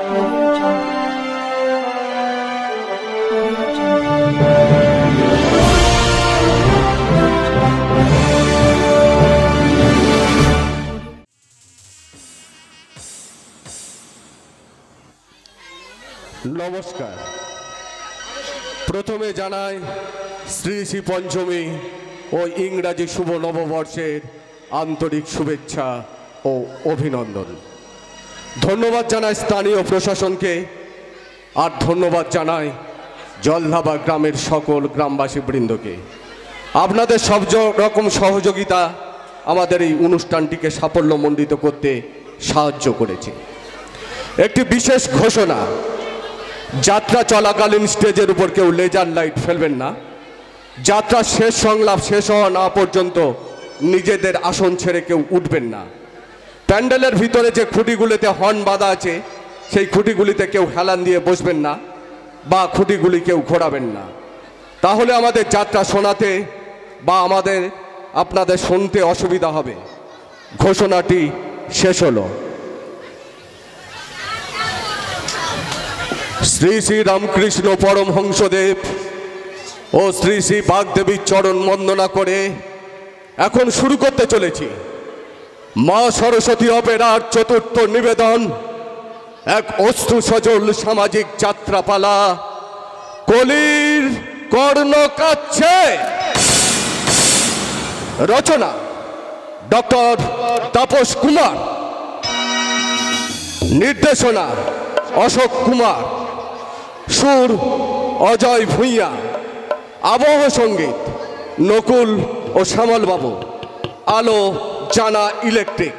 নমস্কার। প্রথমে জানাই শ্রী শ্রী পঞ্চমী ও ইংরাজি শুভ নববর্ষের আন্তরিক শুভেচ্ছা ও অভিনন্দন। ধন্যবাদ জানাই স্থানীয় প্রশাসনকে, আর ধন্যবাদ জানাই জলধাবা গ্রামের সকল গ্রামবাসী বৃন্দকে। আপনাদের সব রকম সহযোগিতা আমাদের এই অনুষ্ঠানটিকে সাফল্যমণ্ডিত করতে সাহায্য করেছে। একটি বিশেষ ঘোষণা, যাত্রা চলাকালীন স্টেজের উপর কেউ লেজার লাইট ফেলবেন না। যাত্রা শেষ সংলাপ শেষ হওয়া না পর্যন্ত নিজেদের আসন ছেড়ে কেউ উঠবেন না। প্যান্ডেলের ভিতরে যে খুঁটিগুলিতে হর্ন বাঁধা আছে সেই খুঁটিগুলিতে কেউ হেলান দিয়ে বসবেন না বা খুঁটিগুলি কেউ ঘোরাবেন না, তাহলে আমাদের যাত্রা শোনাতে বা আপনাদের শুনতে অসুবিধা হবে। ঘোষণাটি শেষ হলো। শ্রী শ্রী রামকৃষ্ণ পরমহংসদেব ও শ্রী শ্রী বাগদেবীর চরণ বন্দনা করে এখন শুরু করতে চলেছি মা সরস্বতী অপেরার চতুর্থ নিবেদন, এক অশ্রু সজল সামাজিক যাত্রাপালা, কলির কর্ণ কাচ্ছে। রচনা ডক্টর তাপস কুমার, নির্দেশনা অশোক কুমার, সুর অজয় ভূঁইয়া, আবহ সঙ্গীত নকুল ও শ্যামল বাবু, আলো জানা ইলেকট্রিক,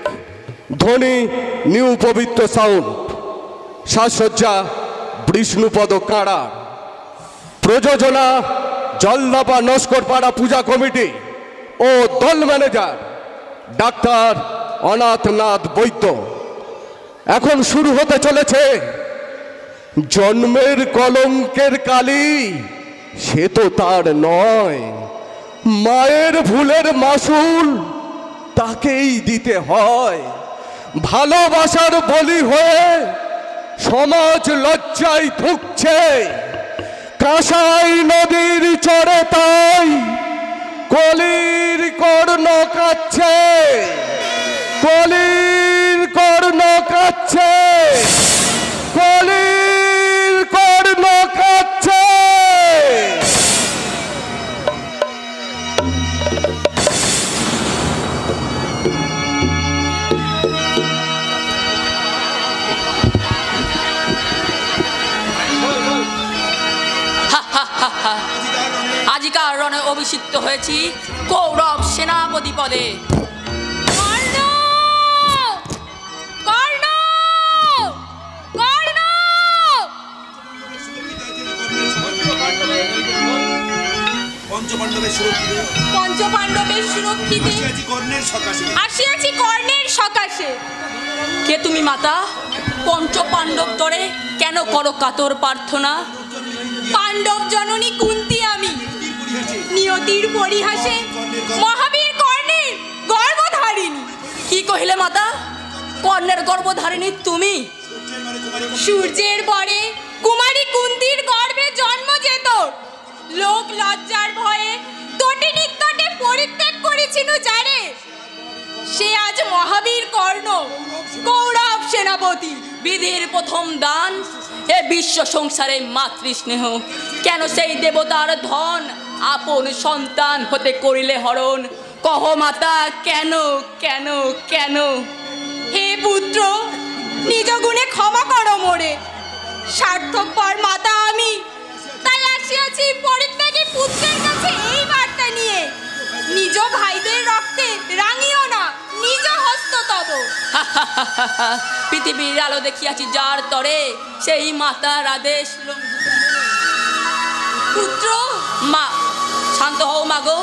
ধ্বনি নিউ পবিত্র সাউন্ড, সাজসজ্জা বিষ্ণুপদ কাঁড়া, প্রযোজনা জলধাবা নস্করপাড়া পূজা কমিটি ও দল ম্যানেজার ডাক্তার অনাথনাথ বৈদ্য। এখন শুরু হতে চলেছে জন্মের কলঙ্কের কালি, সে তো তার নয়, মায়ের ভুলের মাসুল তাকেই দিতে হয়। ভালোবাসার বলি হয়ে সমাজ লজ্জায় ভুগছে, কাঁসাই নদীর চরে তাই কলির কর্ণ কাচ্ছে, কলির কর্ণ কাচ্ছে, কলির কর্ণ কাচ্ছে। আজিকার রণে অভিষিক্ত হয়েছি কৌরব সেনাপতি পদে। পঞ্চপাণ্ডবের সুরক্ষিতে আসিয়াছি কর্ণের সকাশে। কে তুমি মাতা? পঞ্চপাণ্ডব তরে কেন করো কাতর প্রার্থনা? পাণ্ডব জননী কুন্তি আমি, নিয়তির পরিহাসে মহাবীর কর্ণের গর্ভধারিণী। কি কহিলে মাতা? কর্ণের গর্ভধারিণী তুমি? সূর্যের পরে কুমারী কুন্তির গর্ভে জন্ম যেত, লোক লজ্জার ভয়ে তটে নিত্যটে পরিত্যাগ করেছিল যারে, সে আজ মহাবীর কর্ণ, কৌরব সেনাপতি। বিধির প্রথম দান এ বিশ্ব সংসারে মাতৃস্নেহ, কেন সেই দেবতার ধন আপন সন্তান হতে করিলে হরণ? কহ মাতা কেন কেন কেন? হে পুত্র, নিজ গুণে ক্ষমা করো মোরে, স্বার্থপর মাতা আমি, তাই আসিয়াছি পরিত্যাগী পুত্রের কাছে এই বার্তা নিয়ে, নিজ ভাইদের রক্তে রাঙিও না নিজ হস্ত তব। পৃথিবীর আলো দেখিয়াছি যার তরে, সেই মাতার আদেশ। পুত্র মা শান্ত হও মাগো,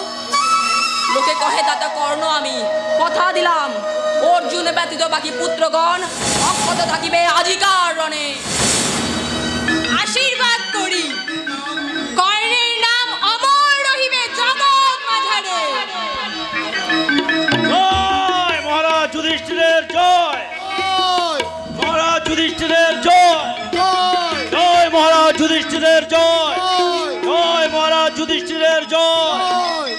লোকে কহে দাতা কর্ণ আমি, কথা দিলাম অর্জুন ব্যতীত বাকি পুত্রগণ অক্ষত থাকিবে আজিকার রণে। আশীর্বাদ করি কর্ণের নাম অমর রহিবে জগৎ মাঝারে। জয় মহারাজ যুধিষ্ঠিরের জয়, মহারাজ যুধিষ্ঠিরের জয়। যুধিষ্ঠিরের জয়, জয় মহারাজ যুধিষ্ঠিরের জয়।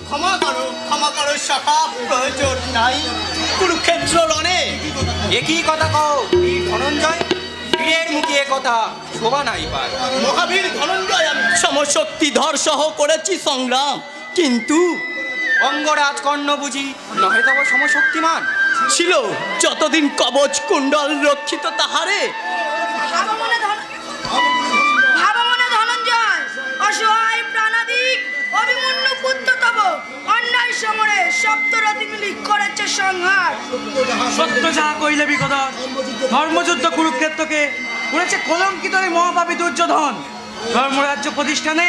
ক্ষমা করো সখা, প্রয়োজন নাই। কুরুক্ষেত্র রণে একই কথা কও বীর ধনঞ্জয়, বীরের মুখে এ কথা শোভা নাই পায়। মহাবীর ধনঞ্জয়, আমি সমশক্তি ধর সহ করেছি সংগ্রাম, কিন্তু অঙ্গরাজ কর্ণ বুঝি নহে তব সমশক্তিমান। ছিল যতদিন কবচ কুণ্ডল রক্ষিত তাহারে। ভাবমনে ধনঞ্জয়, অসহায় প্রাণাদিক অভিমন্যু পুত্র তব অন্যায় সমরে সপ্তরথী মিলি করেছে সংহার। সত্য যাহা কইলে বিকদর, ধর্মযুদ্ধ কুরুক্ষেত্রকে করেছে কলঙ্কিত এই মহাপাপী দুর্যোধন। ধর্মরাজ্য প্রতিষ্ঠানে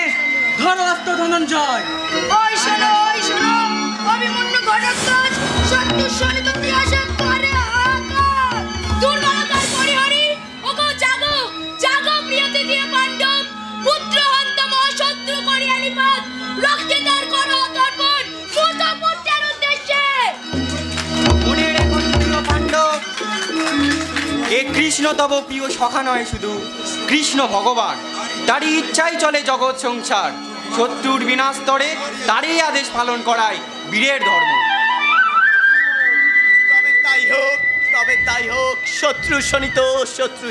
ধরাস্ত ধনঞ্জয়। ওই শোনো অভিমন্যু ঘটকরাজ শত্রু শোণিত ইতিহাসে করে হাহাকার। দুর্বলতার পরিহারি, ওগো জাগো জাগো প্রিয় তৃতীয় পাণ্ডব, পুত্র হন্তম শত্রু করিয়া নিপাত, রক্তে তার করো তর্পণ সুত পুত্রের উদ্দেশ্যে। মনে রেখো প্রিয় পাণ্ডব, এ কৃষ্ণ তব প্রিয় সখা নয় শুধু, কৃষ্ণ ভগবান। তারই ইচ্ছাই চলে জগৎ সংসার। শত্রুর বিনাশ তরে তারই আদেশ পালন করায় বীরের ধর্ম। তবে তাই হোক, শত্রু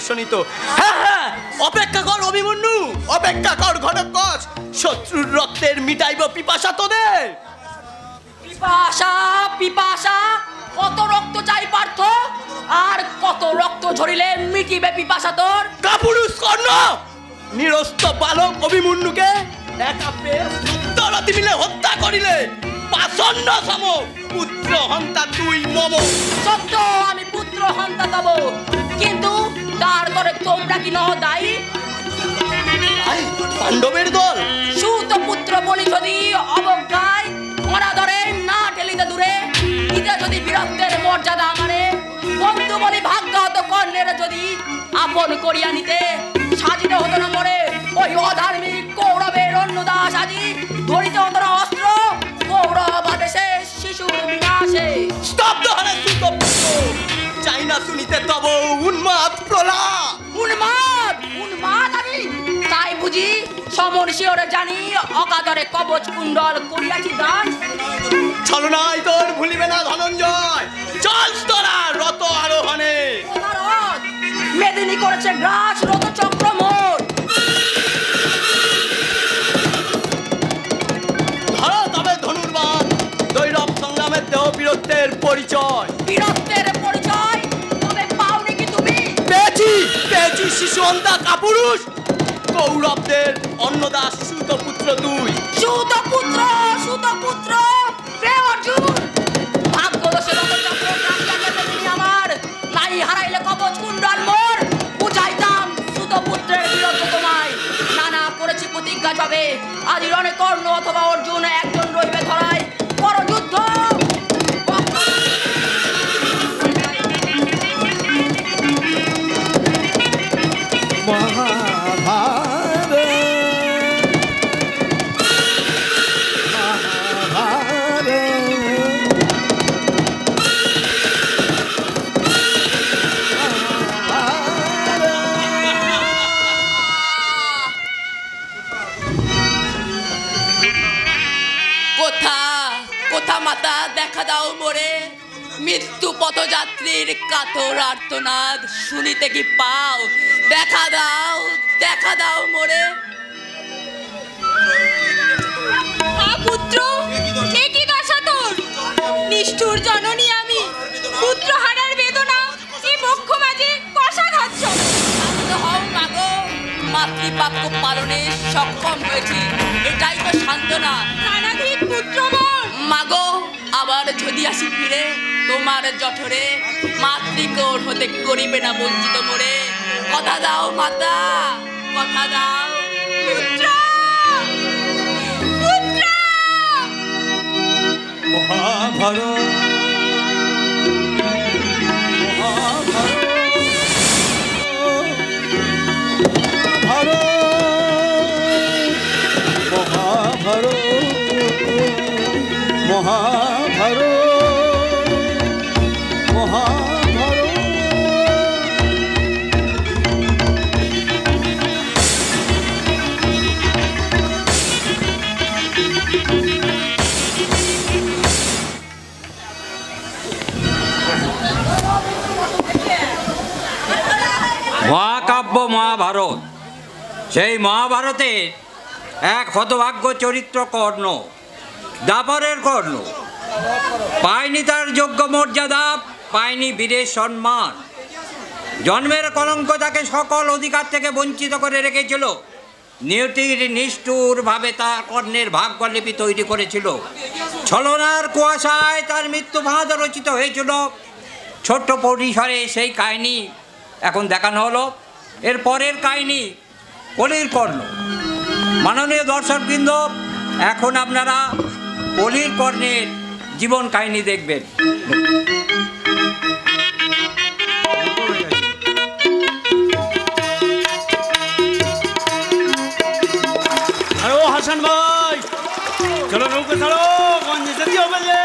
শোণিত। হ্যাঁ, অপেক্ষা কর অভিমন্যু, অপেক্ষা কর ঘটকরাজ, শত্রুর রক্তের মিটাইব পিপাসা তোদের। পিপাসা কত রক্ত চাই পার্থ, আর কত রক্ত ঝরিলে মিটিবে পিপাসা তোর? কাপুরুষ কর্ণ, নিরস্ত বালক অভিমন্যুকে একা পেয়ে সপ্তরথী মিলে হত্যা করিলে পাষণ্ড সম, পুত্র হন্তা তুই মম। সত্য আমি পুত্র হন্তা তব, কিন্তু তার করে তোমরা কি নহ দায়ী? পাণ্ডবের দল সুত পুত্র বলি যদি অবজ্ঞায় অনাদরে না ঠেলিতে দূরে, ইতে যদি বীরত্বের মর্যাদা আমারে বন্ধু বলি ভাগ্যহত কর্ণের যদি আপন করিয়া নিতে, সাজিতে হতো না মরে ওই অধার্মিক কৌরবের অন্নদাস আজি, ধরিতে হতো না অস্ত্র কৌরব আদেশে শিশুর বিনাশে। স্তব্ধ হলে সুত পুত্র, চাই না শুনিতে তব উন্মাদ প্রলাপ। উন্মাদ আমি তাই বুঝি সমন শিওরে জানি, অকাতরে কবচ কুণ্ডল করিয়াছি দান। ছলনায় তোর ভুলিবে না ধনঞ্জয়, চল তোরা রত আরোহণে। মেদিনী করেছে গ্রাস রত চক্র মোর। ধরো তবে ধনুর্বাণ, দৈরব সংগ্রামের দেহ বীরত্বের পরিচয়। তবে পাওনি কি তুমি? পেয়েছি শিশু অন্তা কাপুরুষ, কৌরবদের অন্নদাস সুত পুত্র তুই। সুত পুত্র রে অর্জুন, ভাগ্য দোষে রত চক্র প্রাণটাকে মেদিনী আমার, নাই হারাইলে কবচ কুণ্ডল মোর। বুঝাইতাম সুত পুত্রের বিরুদ্ধে তোমায়, নানা করেছি প্রতিজ্ঞা যাবে আজ রণে কর্ণ অথবা অর্জুন একজন রইবে ধরায়, বড় যুদ্ধ। কোথা মাতা দেখা দাও মোরে, মৃত্যু পথযাত্রীর কাতর আর্তনাদ শুনিতে কি পাও? দেখা দাও মোরে। পুত্র এ কি দশা তোর? নিষ্ঠুর জননী আমি, পুত্র হারার বেদনা এই বক্ষ মাঝে কষা খাচ্ছ। শান্ত হও মাগো, মাতৃবাক্য পালনে সক্ষম হয়েছি, এটাই তো সান্ত্বনা। নানাধিক পুত্র মোর মাগো, আবার যদি আসি ফিরে তোমার জঠরে, মাতৃকোর হতে করিবে না বঞ্চিত মোরে। কথা দাও মাতা, কথা দাও। পুত্র মহাভারত কাব্য মহাভারত। সেই মহাভারতের এক হতভাগ্য চরিত্র কর্ণ, দাপরের কর্ণ, পায়নি তার যোগ্য মর্যাদা, পায়নি বীরের সম্মান। জন্মের কলঙ্ক তাকে সকল অধিকার থেকে বঞ্চিত করে রেখেছিল। নিয়তির নিষ্ঠুরভাবে তার কর্ণের ভাগ্যলিপি তৈরি করেছিল। ছলনার কুয়াশায় তার মৃত্যু ফাঁদ রচিত হয়েছিল। ছোট্ট পরিসরে সেই কাহিনী এখন দেখানো হলো। এর পরের কাহিনী কলির কর্ণ। মাননীয় দর্শকবৃন্দ, এখন আপনারা কলির কর্ণের জীবন কাহিনী দেখবেন। আরে ও হাসান ভাই, চলো নৌকা ছাড়ো, গঞ্জে যেতে হবে, যে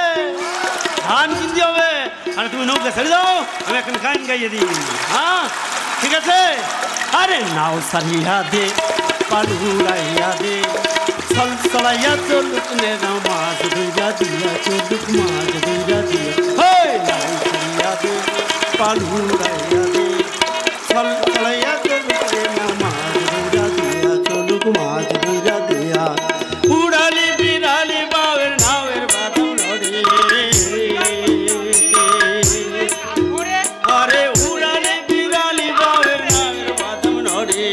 ধান কিনতে হবে। আরে তুমি নৌকা ছেড়ে দাও, আমি এখন গান গাইয়ে দিই। হ্যাঁ ঠিক আছে। আরে নাও সারিয়া দে, পালুরাইয়া দে, ছল ছলাইয়া চলুক নে নাও, মাছ ধইরা দিয়া চলুক, মাছ ধইরা দিয়া। হেই নাও সারিয়া দে, পালুরাইয়া দে, ছল ছলাইয়া চলুক নে নাও, মাছ ধইরা দিয়া চলুক, মাছ ধইরা দিয়া। উড়ালি বিড়ালি বাউের নাওয়ের বাদাম লড়ে, আরে উড়ালি বিড়ালি বাউের নাওয়ের বাদাম লড়ে।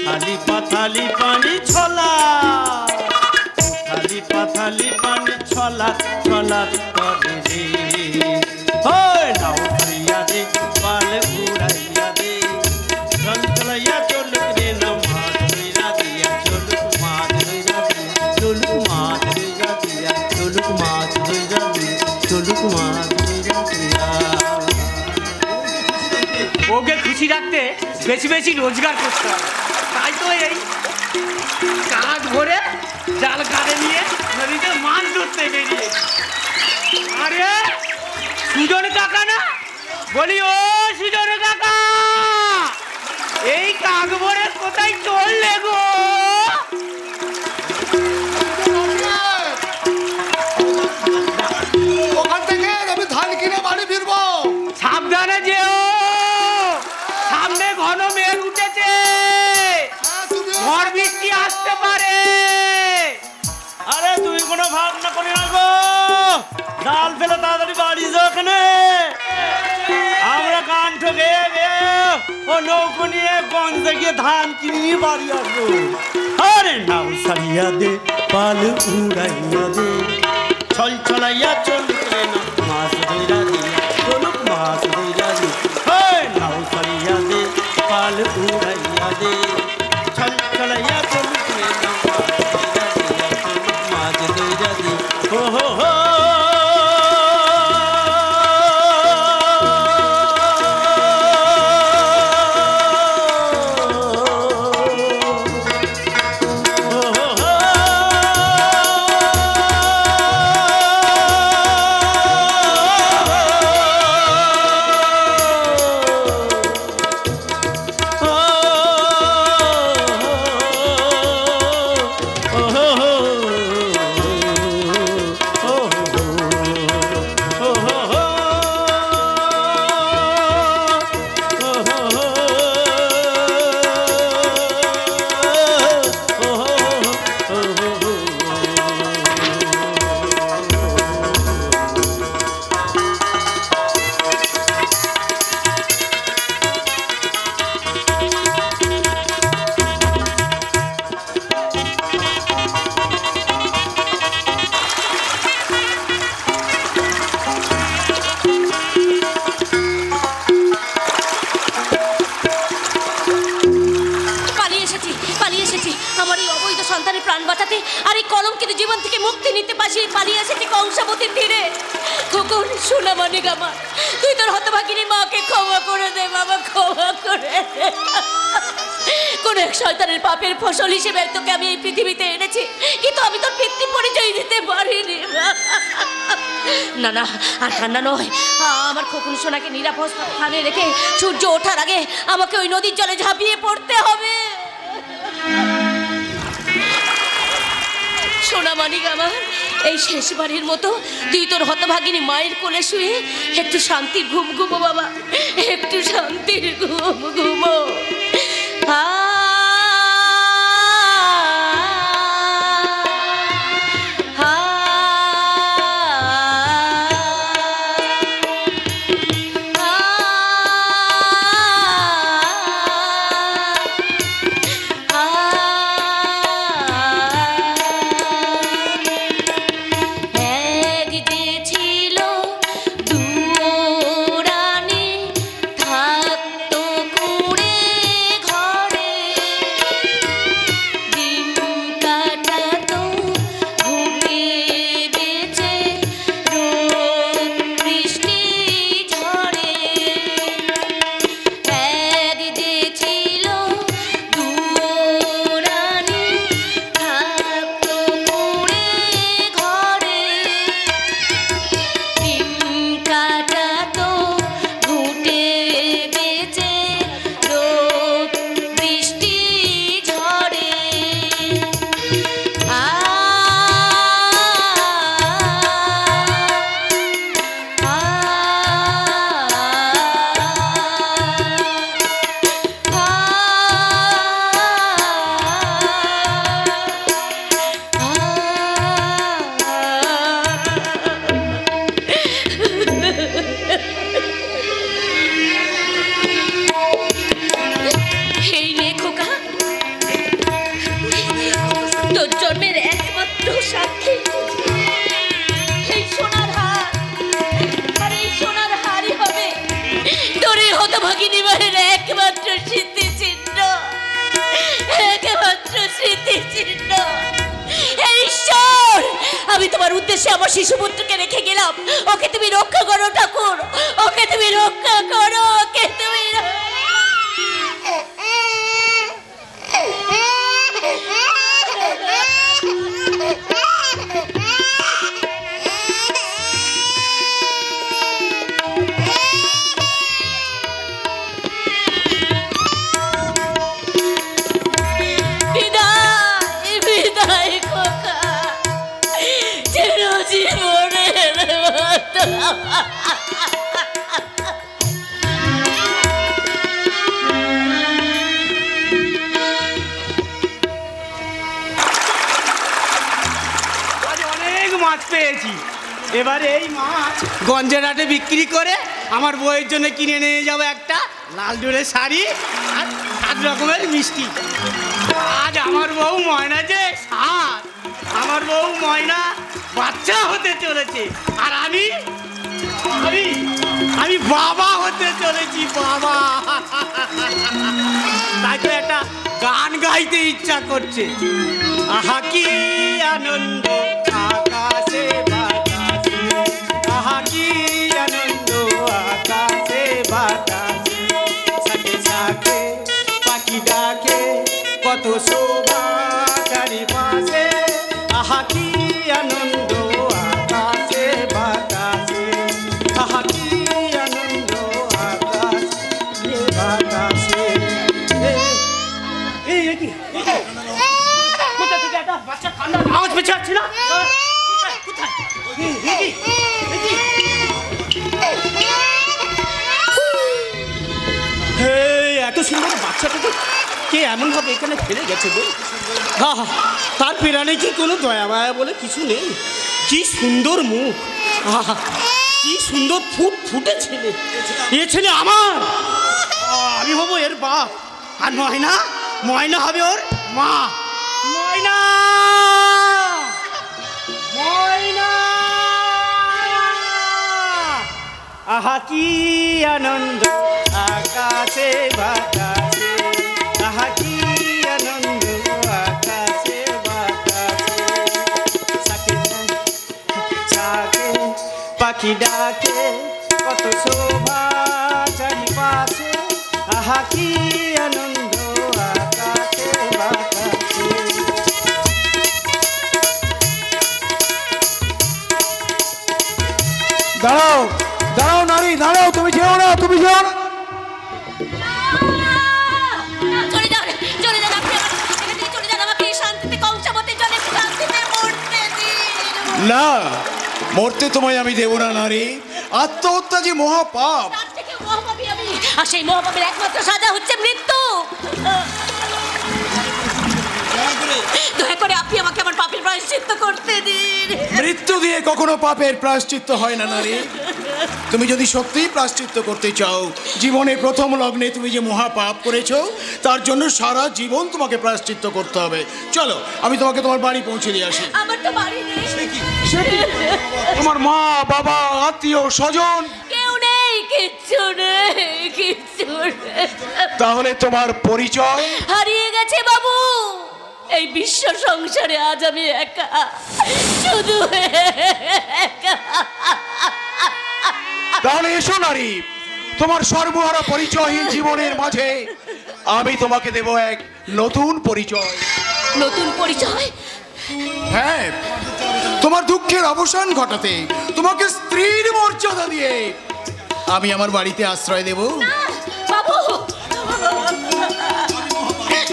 থালি পাথালি পানি ছলা, থালি পাথালি পানি ছলা ছলা করে রে। ওই নাও ধরিয়া দে, পাল উড়াইয়া দে, চল চলাইয়া চলুক রে নাও, মাছ ধইরা দিয়া চলুক, মাছ ধইরা দিয়া চলুক, মাছ ধইরা দিয়া চলুক, মাছ ধইরা দিয়া চলুক, মাছ ধইরা দিয়া। ওকে খুশি রাখতে বেশি বেশি রোজগার করতে হবে। তাই তো এই কাঠ ভরে জাল কাটে নিয়ে নদীতে মাছ ধরতে বেরিয়ে। আরে সুজন কাকা না, বলি ও সুজন কাকা, এই কাক ভরে কোথায় চললে গো? ওখান থেকে আমি ধান কিনে বাড়ি ফিরবো। সাবধানে যেও, সামনে ঘন মেঘ উঠেছে, ঝড় বৃষ্টি আসতে পারে। আরে তুমি কোনো ভাবনা করি না গো, জাল ফেলে তাড়াতাড়ি বাড়ি যাও। এখানে আমরা গান ঠকে ও নৌকো নিয়ে গঞ্জে গিয়ে ধান কিনে নিয়ে বাড়ি আসবো। আরে নাও সারিয়া দে, পাল উড়াইয়া দে, ছল ছলাইয়া চলুক রে না, মাছ ধইরা দিয়া চলুক, মাছ ধইরা দিয়া। নাও সারিয়া দে, পাল উড়াইয়া দে, ছল ছলাইয়া চলুক রে না, মাছ ধইরা দিয়া চলুক, মাছ ধইরা দিয়া। হো হো হো তুই তোর হতভাগিনী মাকে ক্ষমা করে দে বাবা, ক্ষমা করে দে। কোন এক শয়তানের পাপের ফসল হিসেবে তোকে আমি এই পৃথিবীতে এনেছি, কিন্তু আমি তোর পিতৃ পরিচয় দিতে পারিনি। না না, আর ঠান্ডা নয়, আমার খোকন সোনাকে নিরাপদ স্থানে রেখে সূর্য ওঠার আগে আমাকে ওই নদীর জলে ঝাঁপিয়ে পড়তে হবে। সোনা মানিক আমার, এই শেষবারের মতো তুই তোর হতভাগিনী মায়ের কোলে শুয়ে একটু শান্তির ঘুম ঘুমো বাবা, একটু শান্তির ঘুম ঘুমো। আমি তোমার উদ্দেশ্যে আমার শিশুপুত্রকে রেখে গেলাম, ওকে তুমি রক্ষা করো ঠাকুর, ওকে তুমি রক্ষা করো, ওকে তুমি পেয়েছি। এবারে এই মাছ গঞ্জের হাটে বিক্রি করে আমার বউয়ের জন্য কিনে নিয়ে যাবো একটা লাল ডোরের শাড়ি আর 7 রকমের মিষ্টি। আজ আমার বউ ময়না যে 7, আমার বউ ময়না বাচ্চা হতে চলেছে আর আমি আমি আমি বাবা হতে চলেছি, বাবা। তাকে একটা গান গাইতে ইচ্ছা করছে। আহা কি আনন্দ আকাশে বাতাসে, আহা কি আনন্দ আকাশে বাতাসে, সাথে সাথে পাখি ডাকে কত শোভা চারিপাশে, আহা কি আনন্দ আকাশে বাতাসে, আহা কি আনন্দ আকাশে বাতাসে। কোথা থেকে একটা বাচ্চা ঠান্ডা আওয়াজ পেছে আসছে না? কোথায়? এত সুন্দর বাচ্চাটাকে কে এমন ভাবে এখানে ফেলে গেছে গো? তার পেরানে কি কোনো দয়া মায়া বলে কিছু নেই? কি সুন্দর মুখ, কি সুন্দর ফুটে ছেলে। এ ছেলে আমার, আমি হবো এর বাপ, আর ময়না ময়না হবে ওর মা। ময়না ময়না, আহা কি আনন্দ আকাশে বাতাসে, আহা কি আনন্দ আকাশে বাতাসে, সাকে সাকে পাখি ডাকে কত শোভা চারিপাশে, আহা কি আনন্দ আকাশে বাতাসে। দাঁড়াও দাঁড়াও নারী, দাঁড়াও, তুমি যেও না, তুমি যেও না। চলে যান, চলে যান, আপনি চলে যান, আমাকে শান্তিতে কংসাবতী জলে শান্তিতে মরতে না, মরতে তোমায় আমি দেব না নারী। আত্মহত্যা যে মহাপাপ। তার থেকে মহাপাপী আমি, আর সেই মহাপাপের একমাত্র সাজা হচ্ছে মৃত্যু। দয়া করে আপনি আমাকে আমার পাপের প্রায়শ্চিত্ত করতে দিন। মৃত্যু দিয়ে কখনো পাপের প্রায়শ্চিত্ত হয় না নারী। তুমি যদি সত্যিই প্রায়শ্চিত্ত করতে চাও, জীবনে প্রথম লগ্নে তুমি যে মহাপাপ করেছো, তার জন্য সারা জীবন তোমাকে প্রায়শ্চিত্ত করতে হবে। চলো, আমি তোমাকে তোমার বাড়ি পৌঁছে দিয়ে আসি। আমার তো বাড়ি নেই। তোমার মা, বাবা, আত্মীয় স্বজন কেউ নেই, কিচ্ছু নেই, কিচ্ছু নেই। তাহলে তোমার পরিচয়? হারিয়ে গেছে বাবু। এই বিশ্ব সংসারে আজ আমি একা, শুধু একা। তাহলে এসো নারী, তোমার সর্বহারা পরিচয়হীন জীবনের মাঝে আমি তোমাকে দেব এক নতুন পরিচয়। নতুন পরিচয়? হ্যাঁ, তোমার দুঃখের অবসান ঘটাতে, তোমাকে স্ত্রীর মর্যাদা দিয়ে আমি আমার বাড়িতে আশ্রয় দেব। বাবু,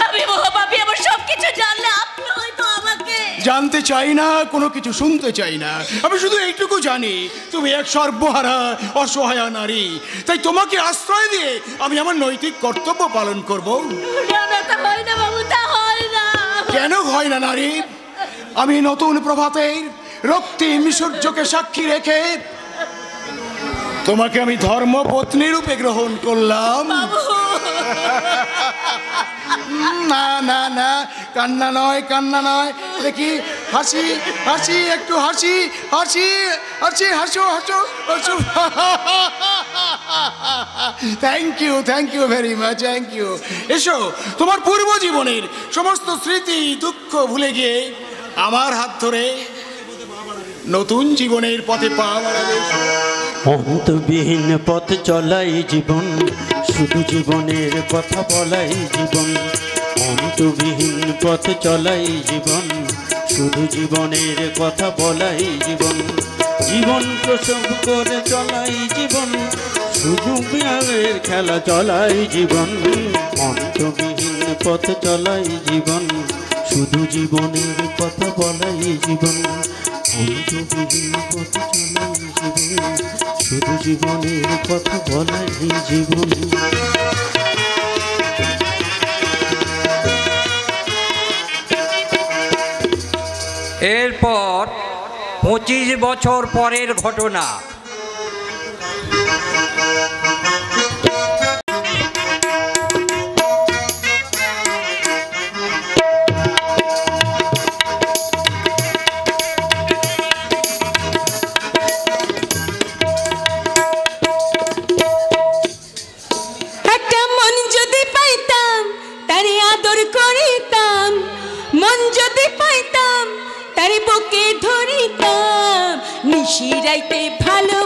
আমি মহাপাপী, আমার সবকিছু জানলে আপনি হয়তো আমাকে। জানতে চাই না, কোনো কিছু শুনতে চাই না। আমি শুধু এইটুকু জানি, তুমি এক সর্বহারা অসহায়া নারী। তাই তোমাকে আশ্রয় দিয়ে আমি আমার নৈতিক কর্তব্য পালন করব। না না, তা হয় না বাবু, তা হয় না। কেন হয় না নারী? আমি নতুন প্রভাতের রক্তিম সূর্যকে সাক্ষী রেখে তোমাকে আমি ধর্মপত্নী রূপে গ্রহণ করলাম। না না না, কান্না নয়, কান্না নয়। দেখি হাসি, হাসি, একটু হাসি, হাসি, হাসি, হাসো, হাসো, হাসো। Thank you, thank you very much, thank you. এসো, তোমার পূর্ব জীবনের সমস্ত স্মৃতি দুঃখ ভুলে গিয়ে আমার হাত ধরে নতুন জীবনের পথে পা বাড়াবে। অন্তবিহীন পথ চলাই জীবন, শুধু জীবনের কথা বলাই জীবন। অন্তবিহীন পথ চলাই জীবন, শুধু জীবনের কথা বলাই জীবন। জীবন প্রসব করে চলাই জীবন, শুধু বিয়ারের খেলা চলাই জীবন। অন্তবিহীন পথ চলাই জীবন, শুধু জীবনের কথা বলাই জীবন। অন্তবিহীন পথ চলাই জীবন, শুধু জীবনের কথা বলাই জীবন। এরপর 25 বছর পরের ঘটনা। একটা মন যদি পাইতাম, তারে আদর করিতাম। মন যদি পাইতাম, তারে বুকে ধরিতাম। নিশিরাইতে ভালো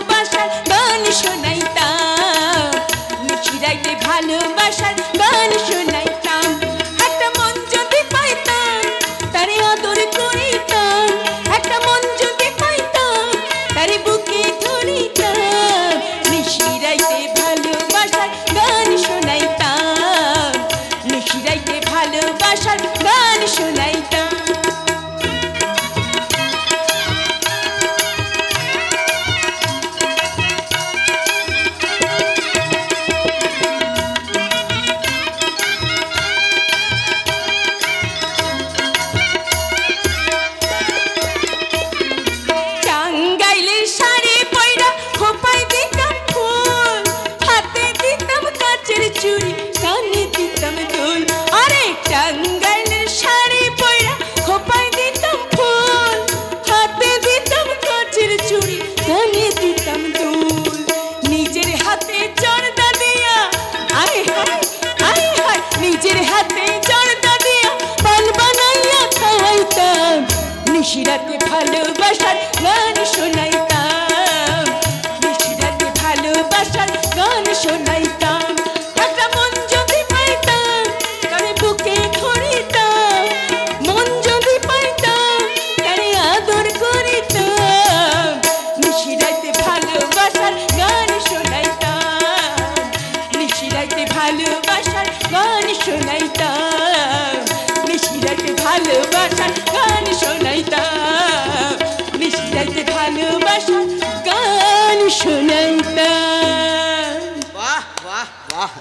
বাহ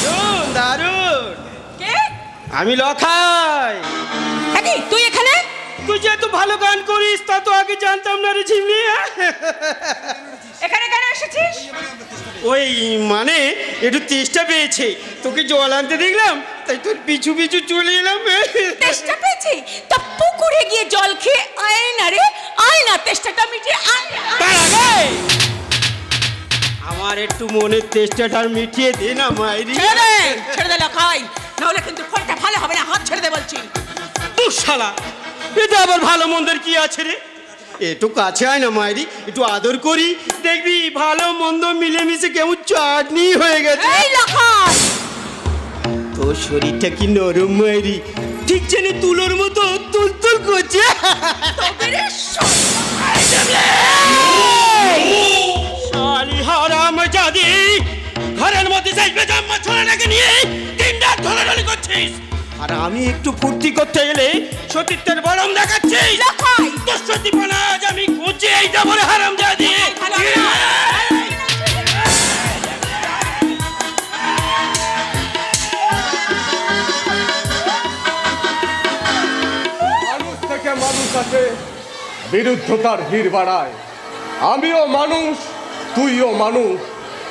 দারুণ দারুণ। কে? আমি লখাই। কি তুই এখানে? তুই যেহেতু ভালো গান করিস তা তো আগে জানতাম না রে ঝিমলি। এখানে কেন এসেছিস? ওই মানে একটু তেষ্টা পেয়েছে, তোকে জল আনতে দেখলাম তাই তোর পিছু পিছু চলে এলাম। তেষ্টা পেয়েছি তা পুকুরে গিয়ে জল খেয়ে আয় না রে, আয় না, তেষ্টাটা মিটিয়ে আয়। আমার একটু মনের তেষ্টাটা মিটিয়ে দে না মাইরি। ছেড়ে দে লখাই, নাহলে কিন্তু ফলটা ভালো হবে না, হাত ছেড়ে দে বলছি। তুই শালা, এটা আবার ভালো মন্দের কি আছে রে? একটু কাছে আয় না মাইরি, একটু আদর করি, দেখবি ভালো মন্দ মিলেমিশে কেমন চাটনি হয়ে গেছে। এই লখাই, তোর শরীরটা কি নরম মাইরি, ঠিক যেন তুলোর মতো তুলতুল করছে। শালি হারামজাদি, ঘরের মধ্যে যাই বেজাম্মা ছোড়াটাকে নিয়ে তিনটা ধরাধরি করছিস, আর আমি একটু ফুর্তি করতে গেলে সতীত্বের বরম দেখাচ্ছিস। তোর সতীপনা আজ আমি খুঁজে এইটা বলে হারামজাদি। মানুষ থেকে মানুষ আছে, বিরুদ্ধতার ভিড় বাড়ায়। আমিও মানুষ, তুইও মানুষ,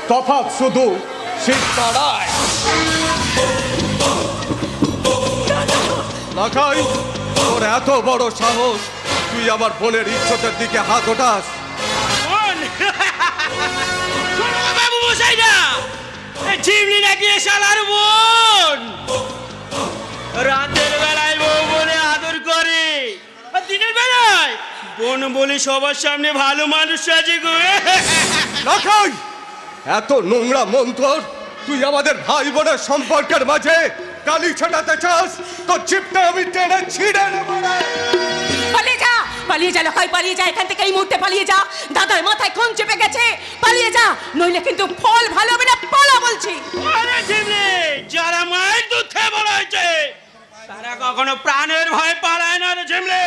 তফাৎ শুধু শীত বাড়ায়। লাখাই, তোর এত বড় সাহস, তুই আমার বোনের ইজ্জতের দিকে হাত ওঠাস? বাবু মশাই না, ঝিমলি নাকি শালার বোন। রাতের বেলায় বউ বলে আদর করে, আর দিনের বেলায় বোন বলে সবার সামনে ভালো মানুষ সাজে গো। লাখাই, এত নোংরা মন তোর! তুই আমাদের ভাই বোনের সম্পর্কের মাঝে কালি ছেটাতে চাস? তোর চিপটা আমি টেনে ছিঁড়ে নেব। পালিয়ে যা, পালিয়ে যা লখাই, পালিয়ে যা এখান থেকে এই মুহূর্তে, পালিয়ে যা। দাদার মাথায় কোন চেপে গেছে, পালিয়ে যা, নইলে কিন্তু ফল ভালো হবে না, পালা বলছি। যারা মায়ের দুধ খেয়ে বড় হয়েছে তারা কখনো প্রাণের ভয় পালায় না রে ঝিমলি।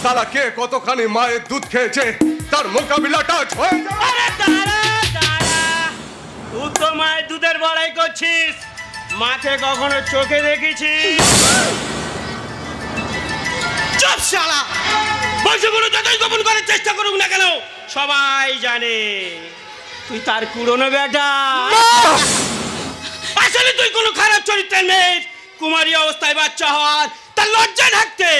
সালা কে কতখানি মায়ের দুধ খেয়েছে তার মোকাবিলাটা হয়ে যাবে। আরে দাঁড়া দাঁড়া, তুই তো মায়ের দুধের বড়াই করছিস, মাঠে কখনো চোখে দেখেছিস? চুপ শালা, বংশগুলো যতই গোপন করার চেষ্টা করুক না কেন সবাই জানে তুই তার পুরনো বেটা। আসলে তুই কোনো খারাপ চরিত্রের মেয়ে, কুমারী অবস্থায় বাচ্চা হওয়ার তার লজ্জা থাকতে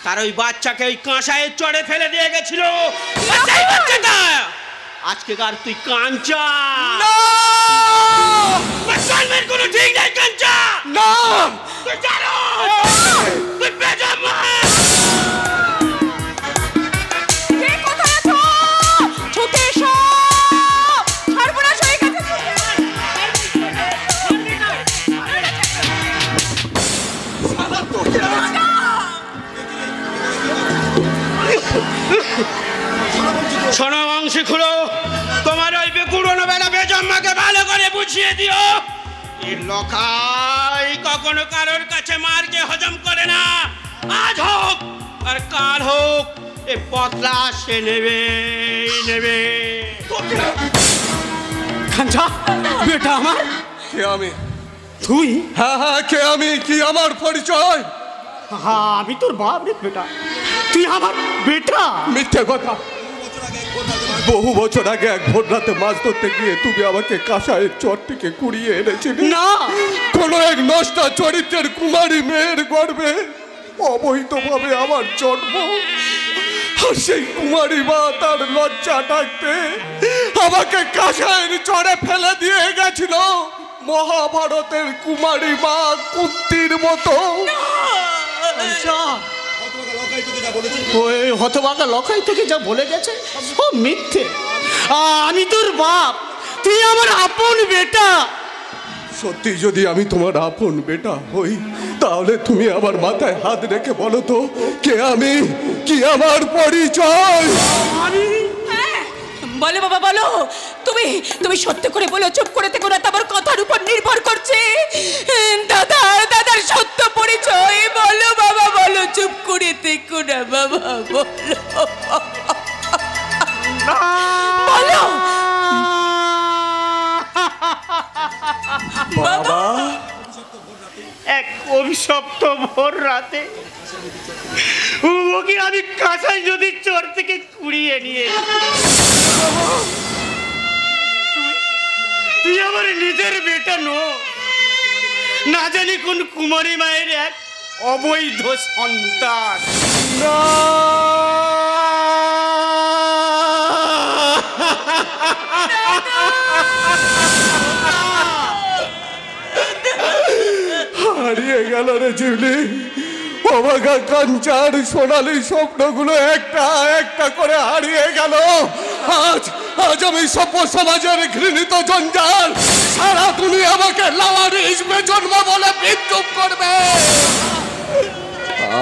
তার ওই বাচ্চাকে ওই কাঁসায় চড়ে ফেলে দিয়ে গেছিল। বাচ্চাটা আজকেকার তুই কাঞ্চা। জন্মের কোনো ঠিক নাই কাঞ্চা। তুই জানো তুই বেজামা। শোনো বংশী খুলো, তোমার ওই পুরনো বেলা বেজম্মাকে ভালো করে বুঝিয়ে দিও, এই লখাই কখনো কারোর কাছে মারকে হজম করে না। আজ হোক আর কাল হোক এ পতলা সে নেবে নেবে। কাঞ্চা বেটা আমার। কে আমি? তুই? হ্যাঁ হ্যাঁ, কে আমি? কি আমার পরিচয়? হ্যাঁ আমি তোর বাপ রে বেটা, তুই আমার বেটা। মিথ্যে কথা। বহু বছর আগে এক ভোর রাতে মাছ ধরতে গিয়ে তুমি আমাকে কাঁসায়ের চর থেকে কুড়িয়ে এনেছিলে। না, কোন এক নষ্ট চরিত্রের কুমারী মেয়ের গর্ভে অবৈধভাবে আমার জন্ম। আর সেই কুমারী মা তার লজ্জা ডাকতে আমাকে কাঁসায়ের চরে ফেলে দিয়ে গেছিল, মহাভারতের কুমারী মা কুন্তির মতো। ওই হতভাগা লখাই তোকে যা বলে গেছে সব মিথ্যে। আমি তোর বাপ, তুই আমার আপন বেটা। সত্যি যদি আমি তোমার আপন বেটা হই, তাহলে তুমি আমার মাথায় হাত রেখে বলো তো, কে আমি, কি আমার পরিচয়? বলো বাবা বলো, তুমি তুমি সত্য করে বলো, চুপ করে থেকো না, তোমার কথার উপর নির্ভর করছে। দাদার সত্য পরিচয় বলো বাবা, বলো, চুপ করে থেকো না বাবা, বলো বলো। অভিশপ্ত ভোর রাতে ওকে আমি কাঁচাই যদি চোর থেকে কুড়িয়ে নিয়ে তুই আমার নিজের বেটা নো, না জানি কোন কুমারী মায়ের এক অবৈধ সন্তান। হারিয়ে গেল রে জিবলি, অবাগা কাঞ্চার সোনালি স্বপ্নগুলো একটা একটা করে হারিয়ে গেল। আজ আজ আমি সভ্য সমাজের ঘৃণিত জঞ্জাল, সারা দুনিয়া আমাকে লাওয়ারিস বেজন্মা বলে বিদ্রুপ করবে।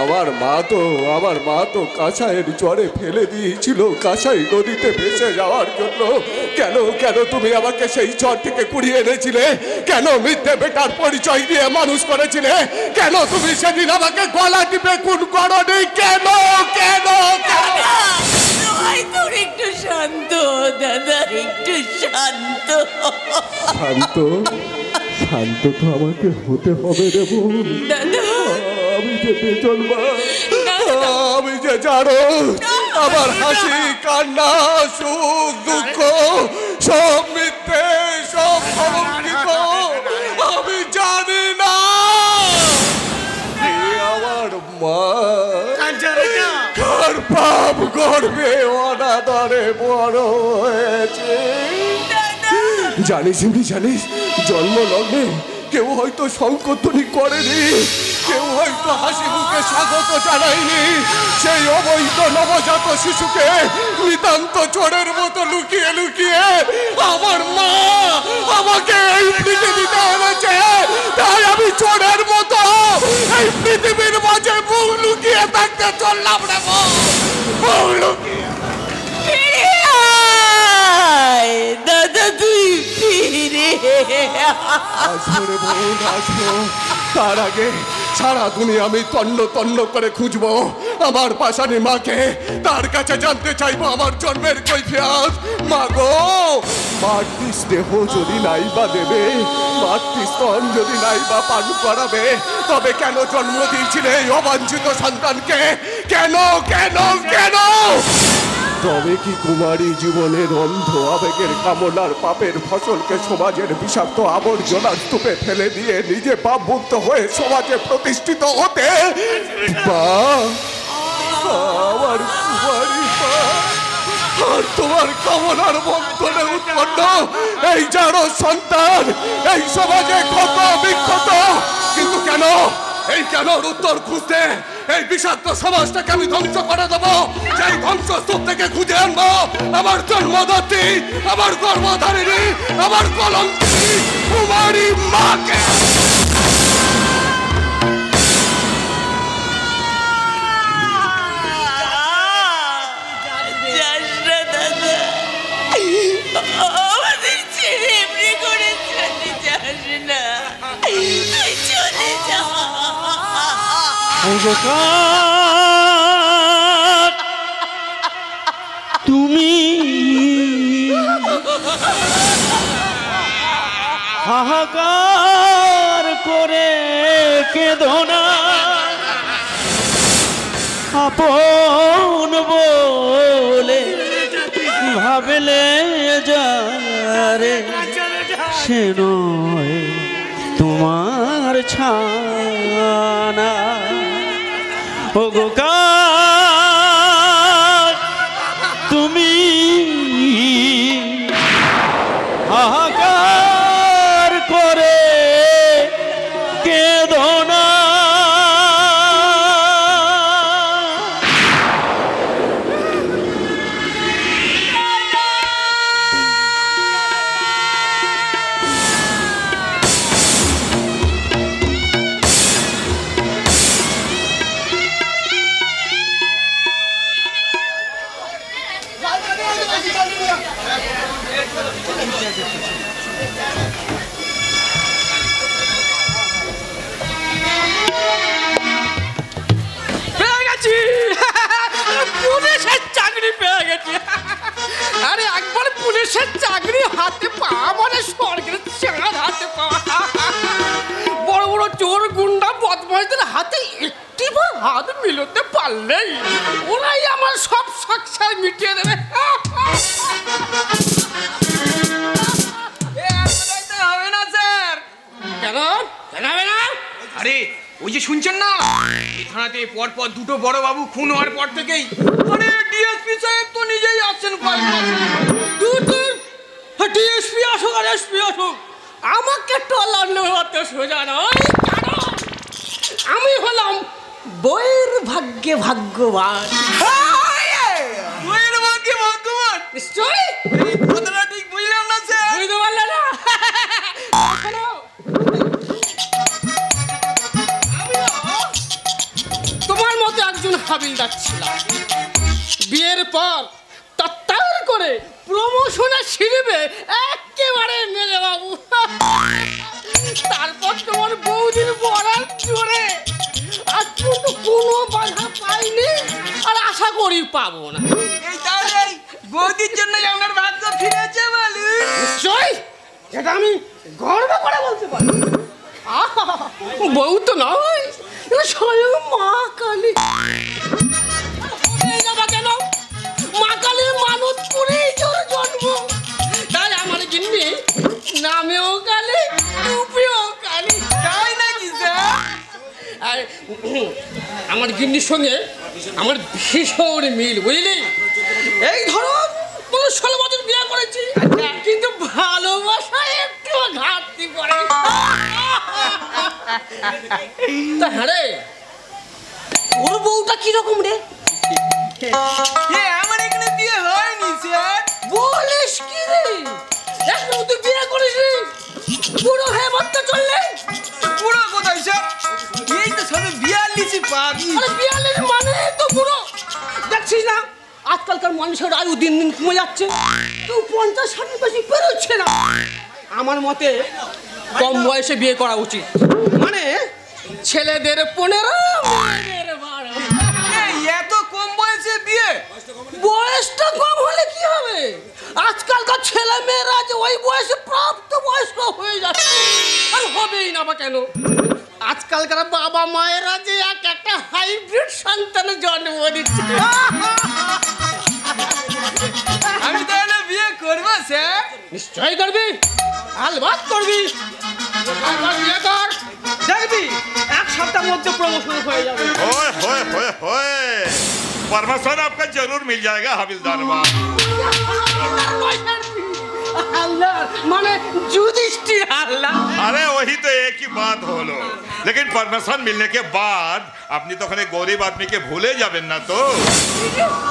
আমার মা তো কাঁসাইয়ের জ্বরে ফেলে দিয়েছিল কাঁসাই নদীতে ভেসে যাওয়ার জন্য। কেন কেন তুমি আমাকে সেই জ্বর থেকে কুড়িয়ে এনেছিলে? কেন মিথ্যে বেটার পরিচয় দিয়ে মানুষ করেছিলে? কেন তুমি সেদিন আমাকে গলা টিপে খুন করনি? কেন কেন একটু শান্ত দাদা, একটু শান্ত। শান্ত শান্ত তো আমাকে হতে হবে রে বোন। আমি যে বেজন্মা, আমি যে জানো আমার হাসি কান্না সুখ দুঃখ সব মিথ্যে, সব কলঙ্কিত। আমি জানি না আমার মা কার পাপ গর্বে অনাদরে বড় হয়েছে। জানিস জানিস, জন্ম লগ্নে কেউ হয়তো সংকোচনী করেনি, কেউ হয়তো হাসি মুখে স্বাগত জানায়নি। সেই অবৈধ নবজাত শিশুকে নিতান্ত চোরের মতো লুকিয়ে লুকিয়ে আমার মা আমাকে এই পৃথিবীতে এনেছে। তাই আমি চোরের মতো এই পৃথিবীর মাঝে মুখ লুকিয়ে থাকতে চললাম রে মুখ লুকিয়ে। দাদা তুই ফিরে আসবো রে বোন, আসবো। তার আগে সারা দুনিয়া আমি তন্ন তন্ন করে খুঁজবো আমার পাশানি মাকে। তার কাছে জানতে চাইবো আমার জন্মের কৈফিয়ত। মা গো, মাতৃ স্নেহ যদি নাই বা দেবে, মাতৃস্তন যদি নাই বা পান করাবে, তবে কেন জন্ম দিয়েছিলে এই অবাঞ্ছিত সন্তানকে? কেন কেন কেন? তবে কি কুমারী জীবনের অন্ধ আবেগের কামনার পাপের ফসলকে সমাজের বিষাক্ত আবর্জনার স্তূপে ফেলে দিয়ে নিজে পাপমুক্ত হয়ে সমাজে প্রতিষ্ঠিত হতে? আমার কুমারী আর তোমার কামনার বন্ধনে উৎপন্ন এই যার সন্তান এই সমাজে ক্ষত বিক্ষত। কিন্তু কেন? এই কেন উত্তর খুঁজতে এই বিষাক্ত সমাজটাকে আমি ধ্বংস করে দেবো। সেই ধ্বংসস্তূপ থেকে খুঁজে আনবো আমার জন্মদাত্রী, আমার গর্ভধারিণী, আমার কলঙ্কিনী কুমারী মাকে। আমাদের ছেড়ে এমনি করে চলে যাস না, চলে যা। তুমি হাহাকার করে কেঁদো না, আপন বলে ভাবলে যারে সে নয় তোমার ছানা। ও গোকা তুমি হাহাকার করে কেঁদো না। পুলিশের চাকরি পেয়ে গেছি। আরে একবার পুলিশের চাকরি হাতে পাওয়া মানে স্বর্গের চাঁদ হাতে পাওয়া। বড় বড় চোর গুন্ডা বদমাশ হাত মিলোতে পারলেই ওরাই আমার সব সংসার মিটিয়ে দেবে। হবে না স্যার। কেন কেন হবে না? আরে ওই যে শুনছেন না, এই থানাতে পরপর দুটো বড় বাবু খুন হওয়ার পর থেকেই আরে ডিএসপি সাহেব তো নিজেই আসছেন কয়েক মাস। ডিএসপি আসুক আর এসপি আসুক, আমাকে টলার নেওয়াতে সোজা নয়। কারণ আমি হলাম বইয়ের ভাগ্যে ভাগ্যবান। বইয়ের ভাগ্যে ভাগ্যবান নিশ্চয়ই। কথাটা ঠিক বুঝলাম না স্যার। বুঝতে পারলে না? তোমার মতো একজন হাবিলদার ছিলাম, বিয়ের পর তত্ত্বার করে প্রমোশনের সিঁড়িবে একেবারে মেলে বাবু। তারপর তোমার বৌদির বরাত জোরে আজ পর্যন্ত কোনো বাধা পাইনি, আর আশা করি পাবো না। এই তাহলে বৌদির জন্য আপনার ভাগ্য ফিরেছে বলি? নিশ্চয়ই, এটা আমি গর্ব করে বলতে পারি। বউ তো নয়, স্বয়ং মা কালী। কেন মা কালীর মানত করেই তোর জন্ম, তাই আমার গিন্নি নামেও কালী, রূপেও কালী। তাই নাকি স্যার? আর আমার গিন্নির সঙ্গে আমার ভীষণ মিল, বুঝলি? এই ধরো 16 বছর বিয়ে করেছি, কিন্তু ভালোবাসায় একটু ঘাটতি পড়ে। তা হ্যাঁ রে, ওর বউটা কিরকম রে? আমার এখানে বিয়ে হয়নি স্যার। বলিস কি রে? এখনো তুই বিয়ে করিস নি? বুড়ো হয়ে মরতে চললে? বুড়ো কোথায় স্যার? এই তো সবে 42 পাবি। আরে 42 মানে তো বুড়ো। দেখছিস না আজকালকার মানুষের আয়ু দিন দিন কমে যাচ্ছে, কেউ 50-60 বেশি পেরোচ্ছে না। আমার মতে কম বয়সে বিয়ে করা উচিত, মানে ছেলেদের 15, মেয়েদের 12। এত কম বয়সে বিয়ে? বয়সটা কম হলে কি হবে? আজকালকার ছেলে মেয়েরা যে ওই বয়সে প্রাপ্ত বয়স্ক হয়ে যাচ্ছে, আর হবেই না বা কেন? আজকালকার বাবা মায়েরা যে একটা হাইব্রিড সন্তানের জন্ম দিচ্ছে। আমি তাহলে বিয়ে করবো স্যার? নিশ্চয়ই করবি, আলবাত করবি। বিয়ে কর, দেখবি 1 সপ্তাহের মধ্যে প্রমোশন হয়ে যাবে। ओए होए होए होए परमिशन आपका जरूर मिल जाएगा हविलदार बाबू। আল্লাহ মানে যুধিষ্ঠির আল্লাহ। अरे वही तो एक ही बात होलो, लेकिन परमिशन मिलने के बाद अपनी तो खाली गरीब आदमी के भूले जाবেন না তো?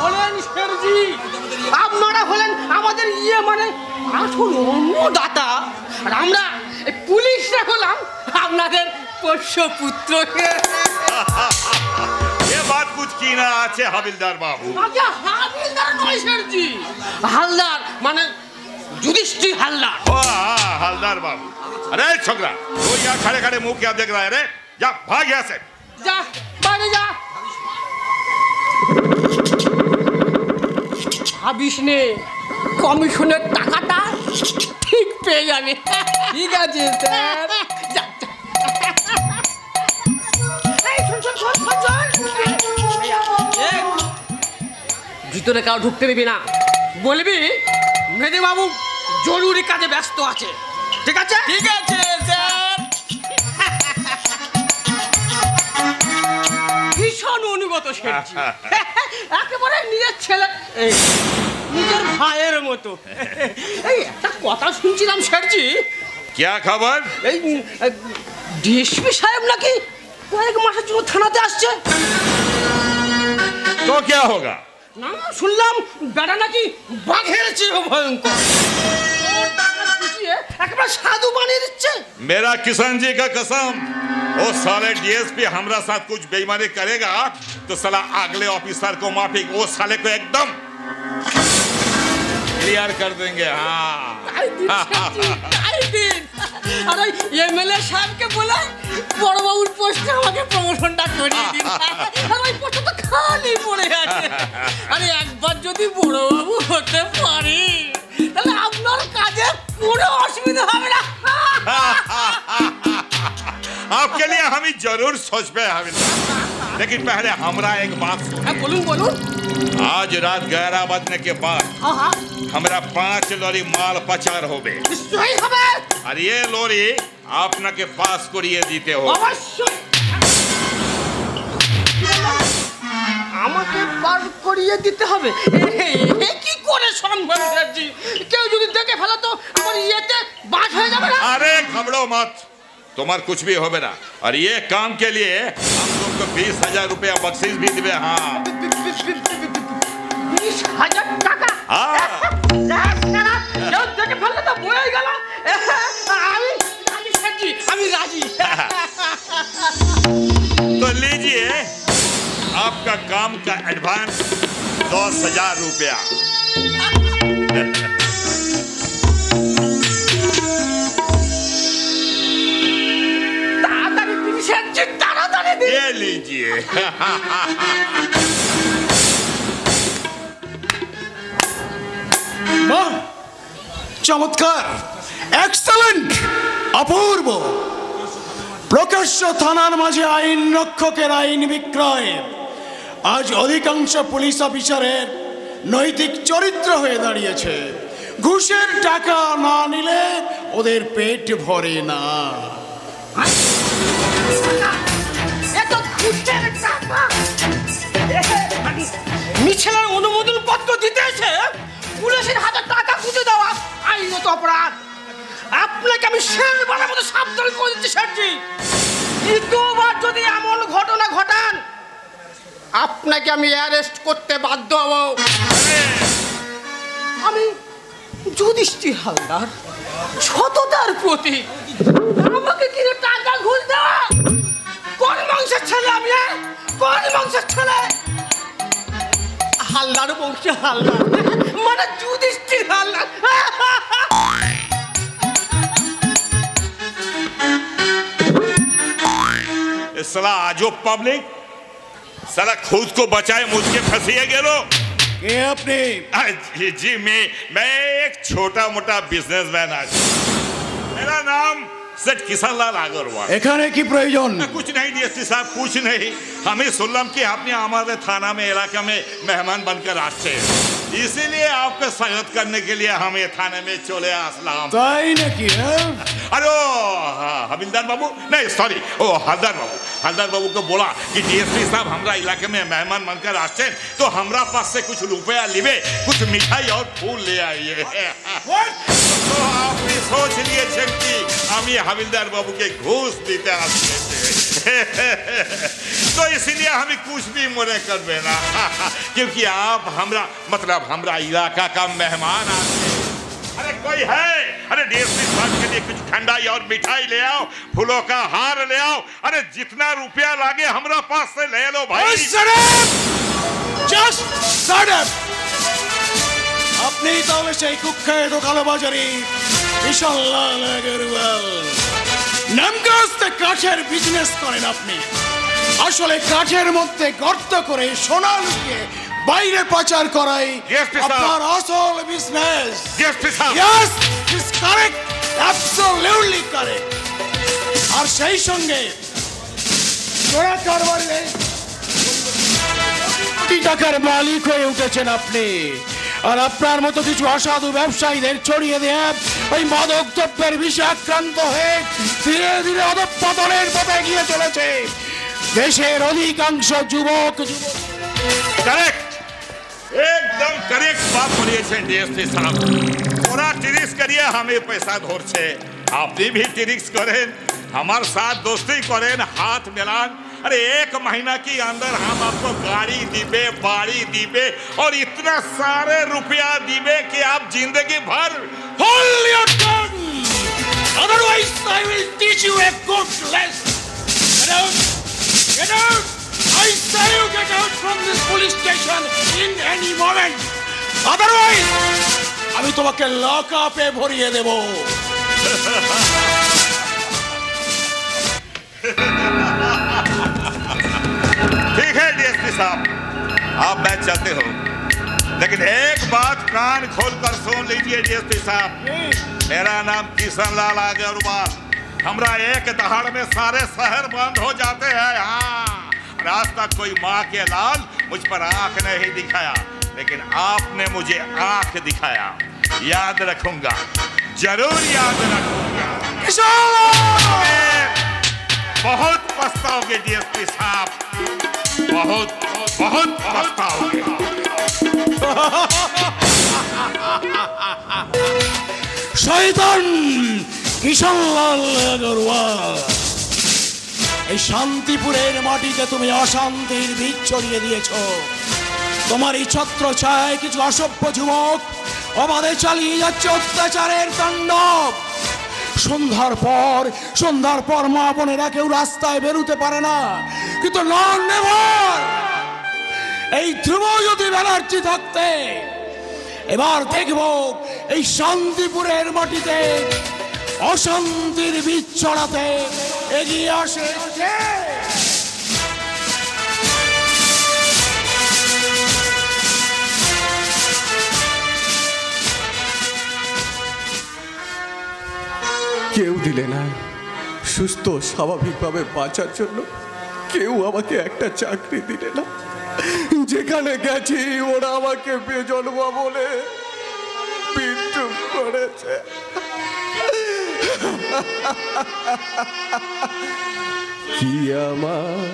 বলেন শেরজি, আপনারা হলেন আমাদের মানে আসল অন্নদাতা, আর আমরা পুলিশরা হলাম আপনাদের পোষ্যপুত্র। ये बात कुछ की ना আছে हविलदार बाबू। আচ্ছা হাবিলদার নয় শেরজি, হালদার মানে যুধিষ্ঠির হালদার। हाँ हवलदार बाबू। अरे छोकरा तो यहाँ खड़े खड़े मुंह क्या देख रहा है? रे जा भाग यहाँ से। যা বাইরে যা। ভাবিস নে কমিশনের টাকাটা ঠিক পেয়ে যাবে। ঠিক আছে স্যার। যা, যা। এই, শোন, শোন, শোন, শোন, শোন। ভিতরে কাউ ঢুকতে দিবি না, বলবি মেজে বাবু জরুরি কাজে ব্যস্ত আছে। ঠিক আছে? ঠিক আছে স্যার। ভীষণ অনুগত শেরজি, একেবারে নিজের ছেলে, নিজের ভাইয়ের মতো। এই একটা কথা শুনছিলাম শেরজি, क्या खबर? এই ডিএসপি সাহেব নাকি কয়েক মাসের জন্য থানাতে আসছে। तो क्या होगा? না শুনলাম বেটা নাকি বাঘের চেয়ে ভয়ঙ্কর, ওর টাকা পিটিয়ে একেবারে সাধু বানিয়ে দিচ্ছে। मेरा किशन जी का कसम, वो साले डीएसपी हमारा साथ कुछ बेईमानी करेगा तो साला अगले ऑफिसर को माफी, वो साले को एकदम क्लियर कर देंगे। हाँ তাই দিন শেরজি, তাই দিন। আর ওই এমএলএ সাহেবকে বলে বড়বাবুর পোস্টে আমাকে প্রমোশনটা করিয়ে দিন। আর ওই পোস্টটা তো খালি পড়ে আছে। আরে একবার যদি বড়বাবু হতে পারি তাহলে আপনার কাজে কোনো অসুবিধা হবে না। आपके लिए हम हम जरूर सोचबे हविलदार, लेकिन पहले हमरा एक बात सुन। बोलूं बोलूं। आज रात 11 बजने के बाद हमरा 5 लॉरी माल पचार होबे। सही खबर। और ये लॉरी आपना के पास करिए दीते हो। अवश्य আমাকে পার করিয়ে দিতে হবে। এ কি করে সম্ভব জি? কেউ যদি দেখে ফেলো তো আমার ইয়েতে বাঁশ হয়ে যাবে না। अरे घबराओ मत, तुम्हार कुछ भी होबे ना। और ये काम के लिए हम लोग को 20,000 रुपया बख्शीश भी दिबे। हाँ 20,000 টাকা। हाँ কেউ দেখে ফেললে তো বয়ে গেল। আমি সত্যি আমি রাজি। तो लीजिए आपका काम का एडवांस 10,000 रुपया। ये लीजिए। বাহ, চমৎকার, এক্সেলেন্ট, অপূর্ব। প্রকাশ্য থানার মাঝে আইন রক্ষকের আইন বিক্রয় আজ অধিকাংশ পুলিশ অফিসারের নৈতিক চরিত্র হয়ে দাঁড়িয়েছে। ঘুষের টাকা না নিলে ওদের পেট ভরে না। এত ঘুষের টাকা মিছিলের অনুমোদন পত্র দিতে এসে পুলিশের হাতে টাকা খুঁজে দেওয়া আইনত অপরাধ। আপনাকে আমি শেষবারের মতো সাবধান করে দিচ্ছি স্যারজি, দ্বিতীয়বার যদি এমন ঘটনা ঘটান আপনাকে আমি অ্যারেস্ট করতে বাধ্য হব। আমি যুধিষ্ঠির হালদার, সততার প্রতীক। আমাকে কিনে টাকা ঘুষ দেওয়া কোন বংশের ছেলে? আমি কোন বংশের ছেলে? হালদার বংশে হালদার মানে যুধিষ্ঠির হালদার। साला आजो पब्लिक साला खुद को बचाए मुझके फंसिए गेलो। কে আপনি? जी मैं एक छोटा मोटा बिजनेसमैन आज। मेरा नाम सेठ किशन लाल अग्रवाल। এখানে কি প্রয়োজন? कुछ नहीं डीएसपी साहब, कुछ नहीं। हमें सुनलम कि आपने हमारे थाना में इलाका में मेहमान बनकर आते, इसीलिए आपका स्वागत करने के लिए हम ये थाने में चले आसलाम। তাই নাকি? अरे हविलदार बाबू, नहीं सॉरी, ओ हलदार बाबू को बोला कि डीएसपी साहब हमारा इलाके में मेहमान बनकर आते तो हमारा पास से कुछ रुपया लिबे, कुछ मिठाई और फूल ले आइए। तो आपने सोच लिए कि हम ये हविलदार बाबू के घूस देते आते तो इसीलिए हमें कुछ भी मने कर देना क्योंकि आप हमरा मतलब हमरा इलाका का मेहमान आते। अरे कोई है? अरे डीएसपी साहब के लिए कुछ ठंडाई और मिठाई ले आओ, फूलों का हार ले आओ। अरे जितना रुपया लागे हमरा पास से ले लो भाई। Just shut up! আপনি তাহলে সেই কুখ্যাত কালোবাজারি বিশাল লাল আগরওয়াল। নামকাস্তে কাঠের বিজনেস করেন আপনি। আসলে কাঠের মধ্যে গর্ত করে সোনা লুকিয়ে বাইরে পাচার করাই আপনার আসল business. Yes, it's correct, absolutely correct. আর সেই সঙ্গে চোরা কারবারে কোটি টাকার মালিক হয়ে উঠেছেন আপনি। আর আপনার মতো কিছু অসাধু ব্যবসায়ীদের ছড়িয়ে দেয়া ওই মাদক দ্রব্যের বিষে আক্রান্ত হয়ে ধীরে ধীরে অধঃপতনের পথে এগিয়ে চলেছে দেশের অধিকাংশ যুবক। करेक्ट, एकदम करेक्ट बात बोलिए डीएसपी साहब। थोड़ा टिरिक्स करिए, हमें पैसा धोर से आपने भी टिरिक्स करें, हमारे साथ दोस्ती करें, हाथ मिलान। अरे 1 महीना के अंदर हम आपको गाड़ी दीबे, बाड़ी दीबे और इतना सारे रुपया दीबे कि आप जिंदगी भर Hold your tongue! Otherwise I will teach you a good lesson. Get out! Get out! I say you get out from this police station in any moment. Otherwise আমি তোমাকে লক আপে ভরিয়ে দেব। ठीक है डीएसपी साहब, आप बैठ जाते हो, लेकिन एक बात कान खोल कर सुन लीजिए डीएसपी साहब। मेरा नाम किशन लाल अग्रवाल, हमरा एक दहाड़ में सारे शहर बंद हो जाते हैं। हाँ, आज तक कोई माँ के लाल मुझ पर आंख नहीं दिखाया, लेकिन आपने मुझे आंख दिखाया। याद रखूंगा, जरूर याद रखूंगा। बहुत पछताओगे डीएसपी साहब, बहुत बहुत पछताओगे। শয়তান কিশোরলাল আগরওয়াল, এই শান্তিপুরের মাটিতে তুমি অশান্তির বীজ ছড়িয়ে দিয়েছ। তোমার এই ছত্র ছায় কিছু অসভ্য যুবক অবাধে চালিয়ে যাচ্ছে অত্যাচারের তাণ্ডব। সন্ধ্যার পর মা বোনেরা কেউ রাস্তায় বেরোতে পারে না, কিন্তু নন নেভার এই ধ্রুবজ্যোতি ব্যানার্জি থাকতে এবার দেখব এই শান্তিপুরের মাটিতে অশান্তির বীজ ছড়াতে এগিয়ে আসে কে? কেউ দিলে না সুস্থ স্বাভাবিকভাবে বাঁচার জন্য, কেউ আমাকে একটা চাকরি দিলে না। যেখানে গেছি ওরা আমাকে বেজন্মা বলে বিদ্রুপ করেছে। কি আমার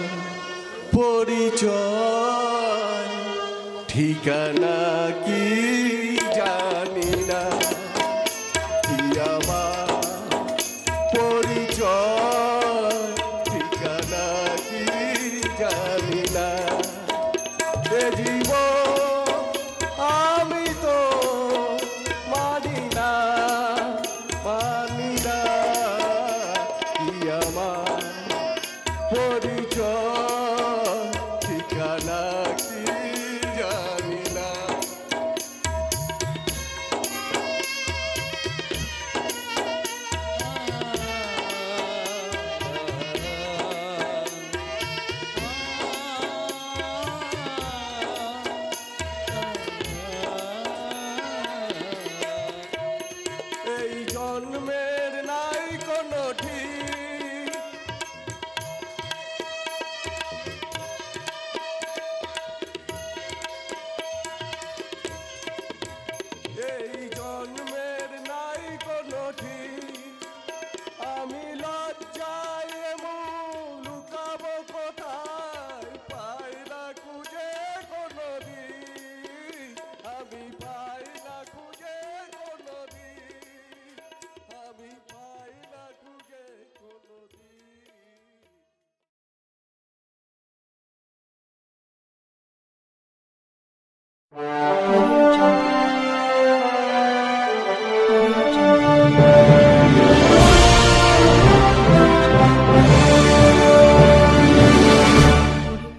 পরিচয় ঠিকানা কি জানি না, কি আমার পরিচয় ঠিকানা কি জানি না। এ জীবন আমি তো মানি না, মানি না, কি আমার পরিচয় ঠিকানা কি জানি না। এই জন্মে